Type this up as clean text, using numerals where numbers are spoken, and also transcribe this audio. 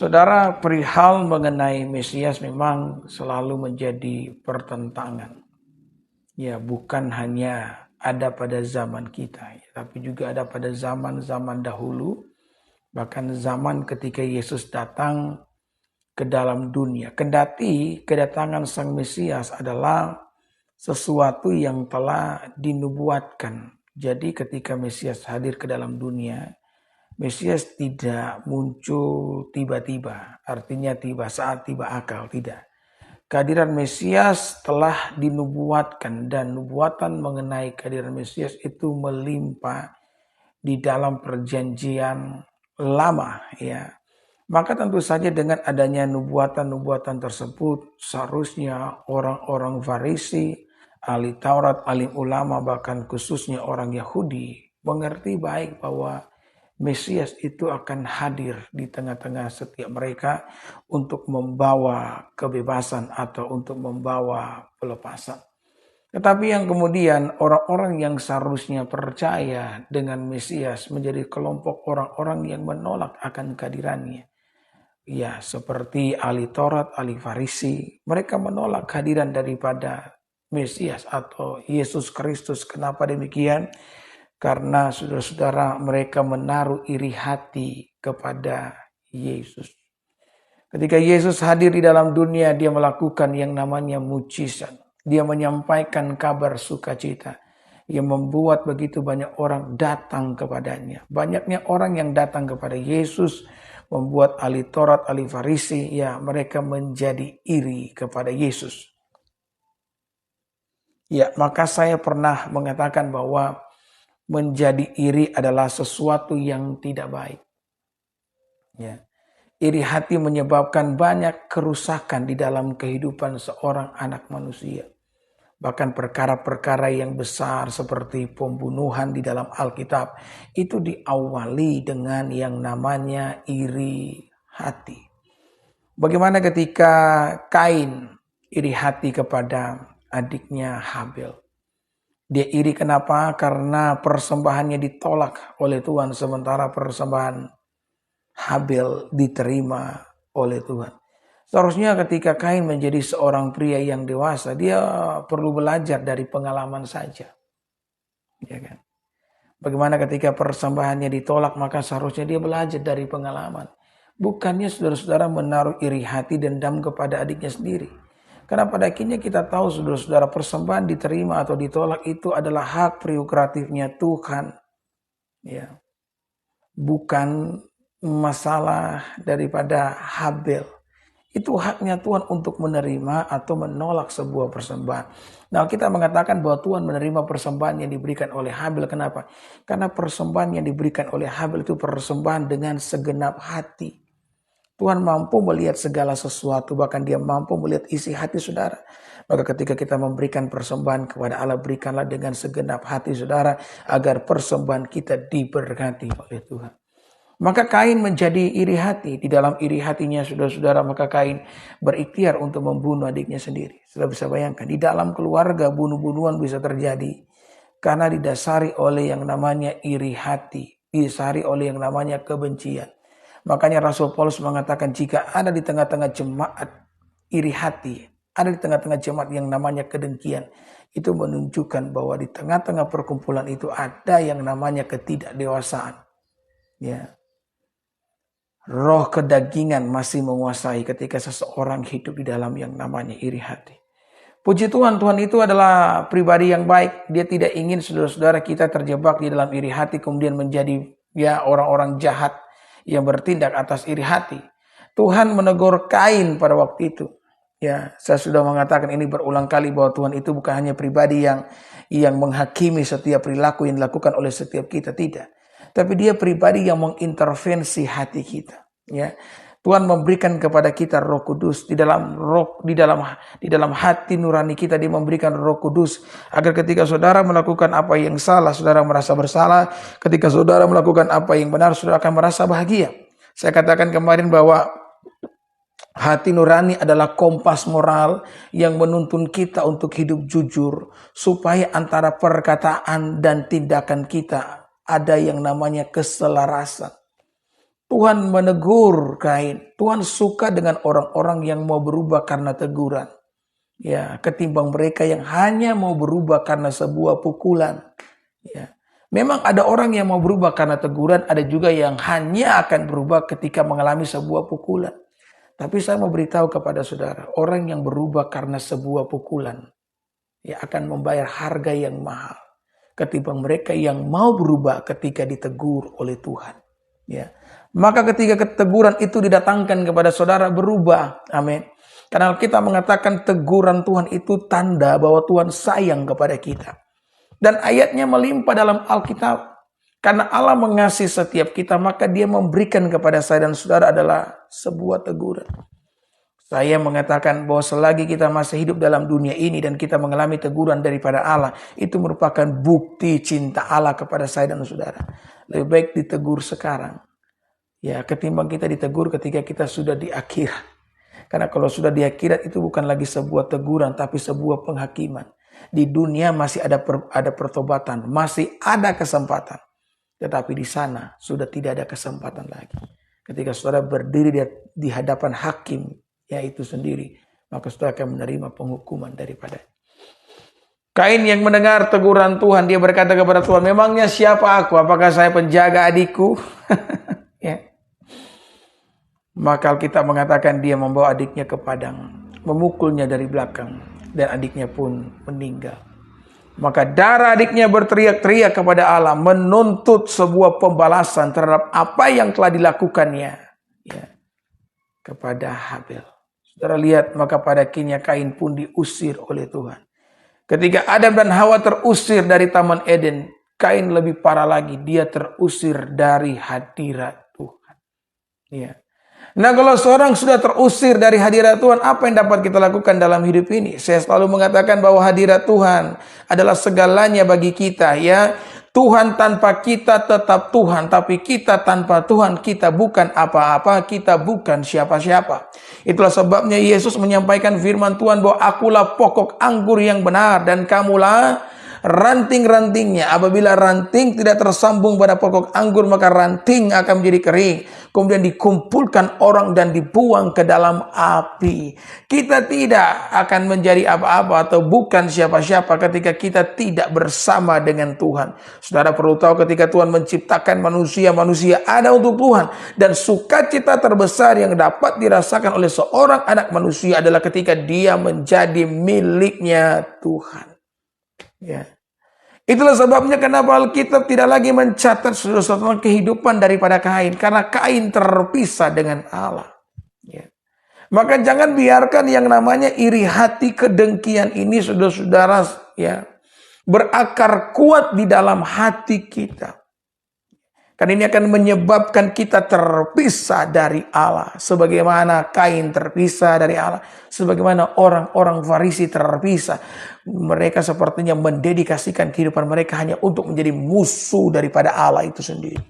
Saudara, perihal mengenai Mesias memang selalu menjadi pertentangan. Ya, bukan hanya ada pada zaman kita, tapi juga ada pada zaman-zaman dahulu, bahkan zaman ketika Yesus datang ke dalam dunia. Kendati kedatangan Sang Mesias adalah sesuatu yang telah dinubuatkan. Jadi ketika Mesias hadir ke dalam dunia, Mesias tidak muncul tiba-tiba, artinya tiba saat tiba akal, tidak. Kehadiran Mesias telah dinubuatkan dan nubuatan mengenai kehadiran Mesias itu melimpah di dalam perjanjian lama, ya. Maka tentu saja dengan adanya nubuatan-nubuatan tersebut seharusnya orang-orang Farisi, ahli Taurat, alim ulama, bahkan khususnya orang Yahudi mengerti baik bahwa Mesias itu akan hadir di tengah-tengah setiap mereka untuk membawa kebebasan atau untuk membawa pelepasan. Tetapi yang kemudian orang-orang yang seharusnya percaya dengan Mesias menjadi kelompok orang-orang yang menolak akan kehadirannya. Ya, seperti ahli Taurat, ahli Farisi, mereka menolak kehadiran daripada Mesias atau Yesus Kristus. Kenapa demikian? Karena saudara-saudara mereka menaruh iri hati kepada Yesus. Ketika Yesus hadir di dalam dunia, dia melakukan yang namanya mujizat. Dia menyampaikan kabar sukacita yang membuat begitu banyak orang datang kepadanya. Banyaknya orang yang datang kepada Yesus membuat ahli Taurat, ahli Farisi, ya mereka menjadi iri kepada Yesus. Ya, maka saya pernah mengatakan bahwa menjadi iri adalah sesuatu yang tidak baik. Ya. Iri hati menyebabkan banyak kerusakan di dalam kehidupan seorang anak manusia. Bahkan perkara-perkara yang besar seperti pembunuhan di dalam Alkitab itu diawali dengan yang namanya iri hati. Bagaimana ketika Kain iri hati kepada adiknya Habel? Dia iri kenapa? Karena persembahannya ditolak oleh Tuhan sementara persembahan Habel diterima oleh Tuhan. Seharusnya ketika Kain menjadi seorang pria yang dewasa, dia perlu belajar dari pengalaman saja. Ya kan? Bagaimana ketika persembahannya ditolak, maka seharusnya dia belajar dari pengalaman. Bukannya saudara-saudara menaruh iri hati dendam kepada adiknya sendiri. Karena pada akhirnya kita tahu saudara-saudara persembahan diterima atau ditolak itu adalah hak prerogatifnya Tuhan. Ya. Bukan masalah daripada Habel. Itu haknya Tuhan untuk menerima atau menolak sebuah persembahan. Nah, kita mengatakan bahwa Tuhan menerima persembahan yang diberikan oleh Habel. Kenapa? Karena persembahan yang diberikan oleh Habel itu persembahan dengan segenap hati. Tuhan mampu melihat segala sesuatu, bahkan dia mampu melihat isi hati saudara. Maka ketika kita memberikan persembahan kepada Allah, berikanlah dengan segenap hati saudara, agar persembahan kita diberkati oleh Tuhan. Maka Kain menjadi iri hati. Di dalam iri hatinya saudara-saudara, maka Kain berikhtiar untuk membunuh adiknya sendiri. Sudah bisa bayangkan, di dalam keluarga bunuh-bunuhan bisa terjadi. Karena didasari oleh yang namanya iri hati. Didasari oleh yang namanya kebencian. Makanya Rasul Paulus mengatakan jika ada di tengah-tengah jemaat iri hati, ada di tengah-tengah jemaat yang namanya kedengkian, itu menunjukkan bahwa di tengah-tengah perkumpulan itu ada yang namanya ketidakdewasaan. Ya. Roh kedagingan masih menguasai ketika seseorang hidup di dalam yang namanya iri hati. Puji Tuhan, Tuhan itu adalah pribadi yang baik. Dia tidak ingin saudara-saudara kita terjebak di dalam iri hati kemudian menjadi ya orang-orang jahat yang bertindak atas iri hati. Tuhan menegur Kain pada waktu itu. Ya, saya sudah mengatakan ini berulang kali bahwa Tuhan itu bukan hanya pribadi yang menghakimi setiap perilaku yang dilakukan oleh setiap kita, tidak. Tapi dia pribadi yang mengintervensi hati kita. Ya, Tuhan memberikan kepada kita Roh Kudus di dalam hati nurani kita. Dia memberikan Roh Kudus agar ketika saudara melakukan apa yang salah, saudara merasa bersalah. Ketika saudara melakukan apa yang benar, saudara akan merasa bahagia. Saya katakan kemarin bahwa hati nurani adalah kompas moral yang menuntun kita untuk hidup jujur supaya antara perkataan dan tindakan kita ada yang namanya keselarasan. Tuhan menegur Kain. Tuhan suka dengan orang-orang yang mau berubah karena teguran. Ya, ketimbang mereka yang hanya mau berubah karena sebuah pukulan. Ya. Memang ada orang yang mau berubah karena teguran, ada juga yang hanya akan berubah ketika mengalami sebuah pukulan. Tapi saya mau beritahu kepada saudara, orang yang berubah karena sebuah pukulan, ya akan membayar harga yang mahal. Ketimbang mereka yang mau berubah ketika ditegur oleh Tuhan. Ya. Maka ketika keteguran itu didatangkan kepada saudara, berubah. Amin. Karena kita mengatakan teguran Tuhan itu tanda bahwa Tuhan sayang kepada kita. Dan ayatnya melimpah dalam Alkitab. Karena Allah mengasihi setiap kita, maka Dia memberikan kepada saya dan saudara adalah sebuah teguran. Saya mengatakan bahwa selagi kita masih hidup dalam dunia ini dan kita mengalami teguran daripada Allah, itu merupakan bukti cinta Allah kepada saya dan saudara. Lebih baik ditegur sekarang, ya, ketimbang kita ditegur ketika kita sudah di akhirat. Karena kalau sudah di akhirat itu bukan lagi sebuah teguran, tapi sebuah penghakiman. Di dunia masih ada pertobatan, masih ada kesempatan. Tetapi di sana sudah tidak ada kesempatan lagi. Ketika saudara berdiri di hadapan hakim, yaitu sendiri, maka saudara akan menerima penghukuman daripada. Kain yang mendengar teguran Tuhan, dia berkata kepada Tuhan, memangnya siapa aku? Apakah saya penjaga adikku? Ya. Maka kita mengatakan dia membawa adiknya ke padang, memukulnya dari belakang, dan adiknya pun meninggal. Maka darah adiknya berteriak-teriak kepada Allah, menuntut sebuah pembalasan terhadap apa yang telah dilakukannya, ya, kepada Habil. Saudara lihat, maka pada akhirnya Kain pun diusir oleh Tuhan. Ketika Adam dan Hawa terusir dari Taman Eden, Kain lebih parah lagi, dia terusir dari hadirat Tuhan. Ya. Nah, kalau seorang sudah terusir dari hadirat Tuhan, apa yang dapat kita lakukan dalam hidup ini? Saya selalu mengatakan bahwa hadirat Tuhan adalah segalanya bagi kita, ya. Tuhan tanpa kita tetap Tuhan, tapi kita tanpa Tuhan kita bukan apa-apa, kita bukan siapa-siapa. Itulah sebabnya Yesus menyampaikan firman Tuhan bahwa akulah pokok anggur yang benar dan kamulah ranting-rantingnya. Apabila ranting tidak tersambung pada pokok anggur, maka ranting akan menjadi kering. Kemudian dikumpulkan orang dan dibuang ke dalam api. Kita tidak akan menjadi apa-apa atau bukan siapa-siapa ketika kita tidak bersama dengan Tuhan. Saudara perlu tahu, ketika Tuhan menciptakan manusia, manusia ada untuk Tuhan. Dan sukacita terbesar yang dapat dirasakan oleh seorang anak manusia adalah ketika dia menjadi miliknya Tuhan. Ya. Itulah sebabnya kenapa Alkitab tidak lagi mencatat tentang kehidupan daripada Kain, karena Kain terpisah dengan Allah. Ya. Maka jangan biarkan yang namanya iri hati, kedengkian ini, saudara-saudara, ya, berakar kuat di dalam hati kita. Karena ini akan menyebabkan kita terpisah dari Allah. Sebagaimana Kain terpisah dari Allah. Sebagaimana orang-orang Farisi terpisah. Mereka sepertinya mendedikasikan kehidupan mereka hanya untuk menjadi musuh daripada Allah itu sendiri.